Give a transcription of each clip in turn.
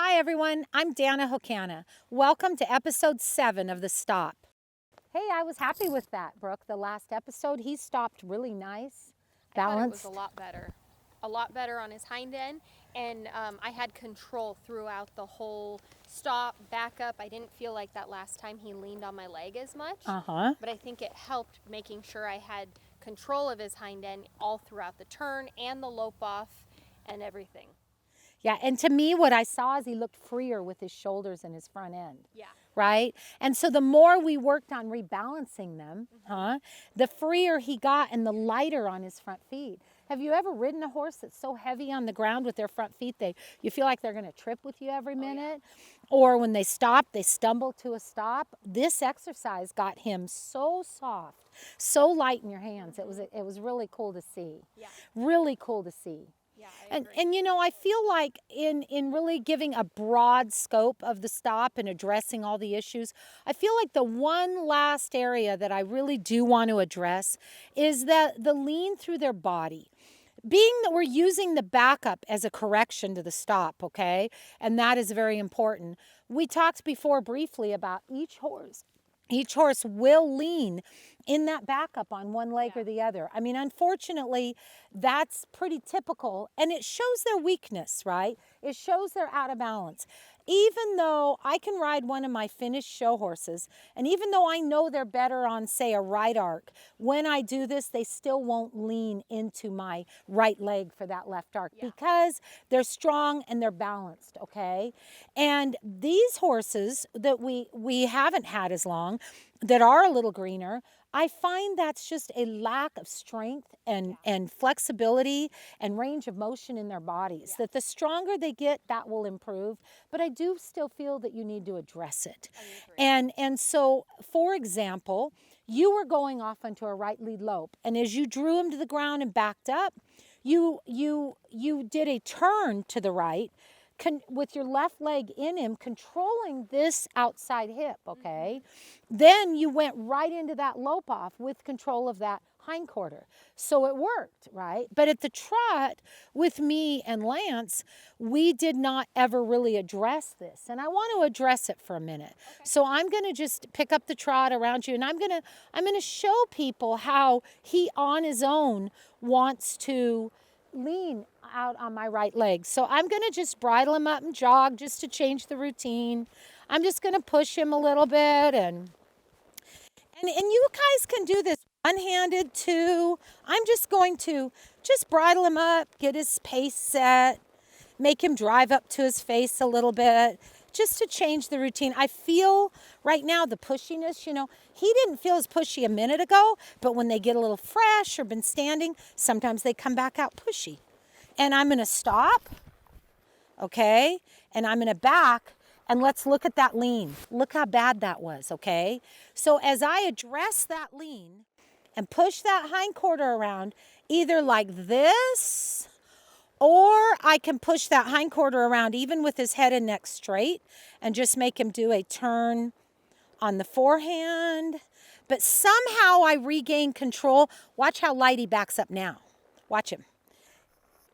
Hi everyone, I'm 𝙤𝙪𝙩𝙩𝙞𝙣. Welcome to episode 7 of The Stop. Hey, I was happy with that, Brooke. The last episode, he stopped really nice, balanced. I thought it was a lot better on his hind end, and I had control throughout the whole stop, back up. I didn't feel like that last time he leaned on my leg as much, but I think it helped making sure I had control of his hind end all throughout the turn and the lope off and everything. Yeah, and to me, what I saw is he looked freer with his shoulders and his front end. Yeah. Right? And so the more we worked on rebalancing them, the freer he got and the lighter on his front feet. Have you ever ridden a horse that's so heavy on the ground with their front feet, you feel like they're going to trip with you every minute? Yeah. Or when they stop, they stumble to a stop. This exercise got him so soft, so light in your hands. It was really cool to see. Yeah. Really cool to see. Yeah, I agree. And you know, I feel like in really giving a broad scope of the stop and addressing all the issues, I feel like the one last area that I really do want to address is the lean through their body. Being that we're using the backup as a correction to the stop, okay? And that is very important. We talked before briefly about each horse. Each horse will lean in that backup on one leg or the other. I mean, unfortunately, that's pretty typical, and it shows their weakness, right? It shows they're out of balance. Even though I can ride one of my finished show horses, and even though I know they're better on, say, a right arc, when I do this, they still won't lean into my right leg for that left arc because they're strong and they're balanced, okay? And these horses that we haven't had as long, that are a little greener, I find that's just a lack of strength and flexibility and range of motion in their bodies. That the stronger they get, that will improve. But I do still feel that you need to address it. And so, for example, you were going off onto a right lead lope, and as you drew him to the ground and backed up, you did a turn to the right, with your left leg in him, controlling this outside hip, okay? Then you went right into that lope off with control of that hindquarter. So it worked, right? But at the trot with me and Lance, we did not ever really address this. And I want to address it for a minute. Okay. So I'm going to just pick up the trot around you, and I'm going to show people how he on his own wants to lean out on my right leg. So I'm going to just bridle him up and jog just to change the routine. I'm just going to push him a little bit, and you guys can do this one-handed too. I'm just going to just bridle him up, get his pace set, make him drive up to his face a little bit, just to change the routine. I feel right now the pushiness, you know, he didn't feel as pushy a minute ago, but when they get a little fresh or been standing, sometimes they come back out pushy. And I'm going to stop, okay? And I'm going to back, and let's look at that lean. Look how bad that was, okay? So as I address that lean and push that hindquarter around, either like this, or I can push that hindquarter around even with his head and neck straight and just make him do a turn on the forehand. But somehow I regain control. Watch how light he backs up now. Watch him.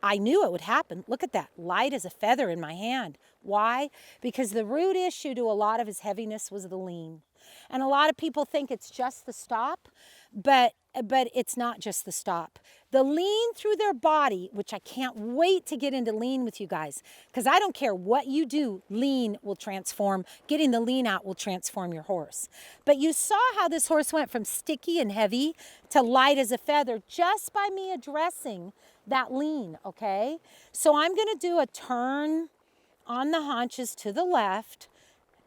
I knew it would happen. Look at that. Light as a feather in my hand. Why? Because the root issue to a lot of his heaviness was the lean. And a lot of people think it's just the stop, but it's not just the stop. The lean through their body, which I can't wait to get into lean with you guys, because I don't care what you do, lean will transform. Getting the lean out will transform your horse. But you saw how this horse went from sticky and heavy to light as a feather just by me addressing that lean, okay? So I'm going to do a turn on the haunches to the left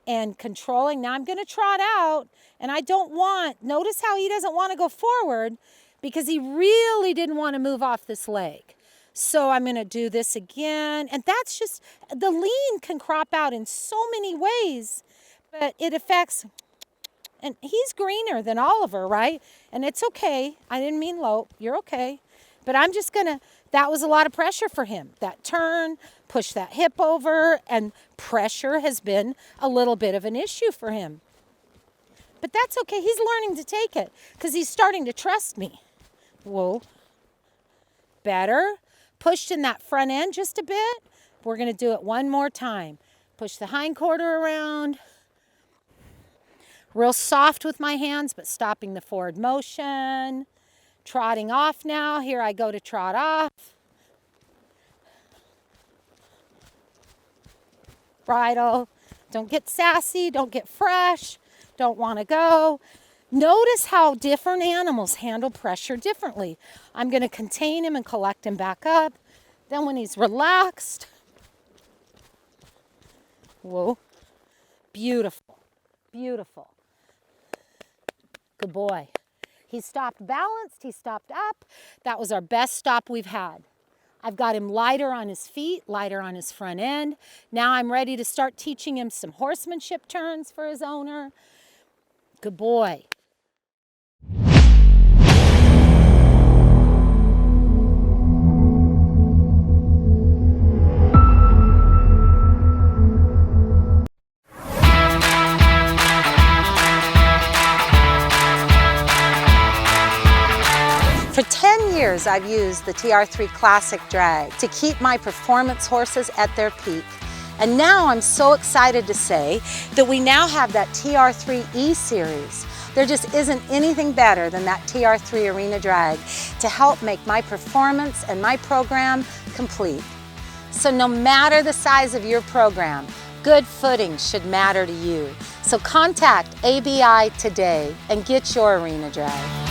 and controlling. Now I'm going to trot out, and I don't want, notice how he doesn't want to go forward because he really didn't want to move off this leg. So I'm going to do this again, and that's just, the lean can crop out in so many ways, but it affects, and he's greener than Oliver, right? And it's okay. I didn't mean lope. You're okay. But I'm just going to, that was a lot of pressure for him. That turn, push that hip over, and pressure has been a little bit of an issue for him. But that's okay. He's learning to take it because he's starting to trust me. Whoa. Better. Pushed in that front end just a bit. We're going to do it one more time. Push the hind quarter around. Real soft with my hands, but stopping the forward motion. Trotting off now. Here I go to trot off. Bridle. Don't get sassy, don't get fresh, don't want to go. Notice how different animals handle pressure differently. I'm going to contain him and collect him back up. Then when he's relaxed, whoa, beautiful, beautiful. Good boy. He stopped balanced, he stopped up. That was our best stop we've had. I've got him lighter on his feet, lighter on his front end. Now I'm ready to start teaching him some horsemanship turns for his owner. Good boy. For 10 years, I've used the TR3 Classic drag to keep my performance horses at their peak. And now I'm so excited to say that we now have that TR3 E series. There just isn't anything better than that TR3 Arena drag to help make my performance and my program complete. So no matter the size of your program, good footing should matter to you. So contact ABI today and get your Arena drag.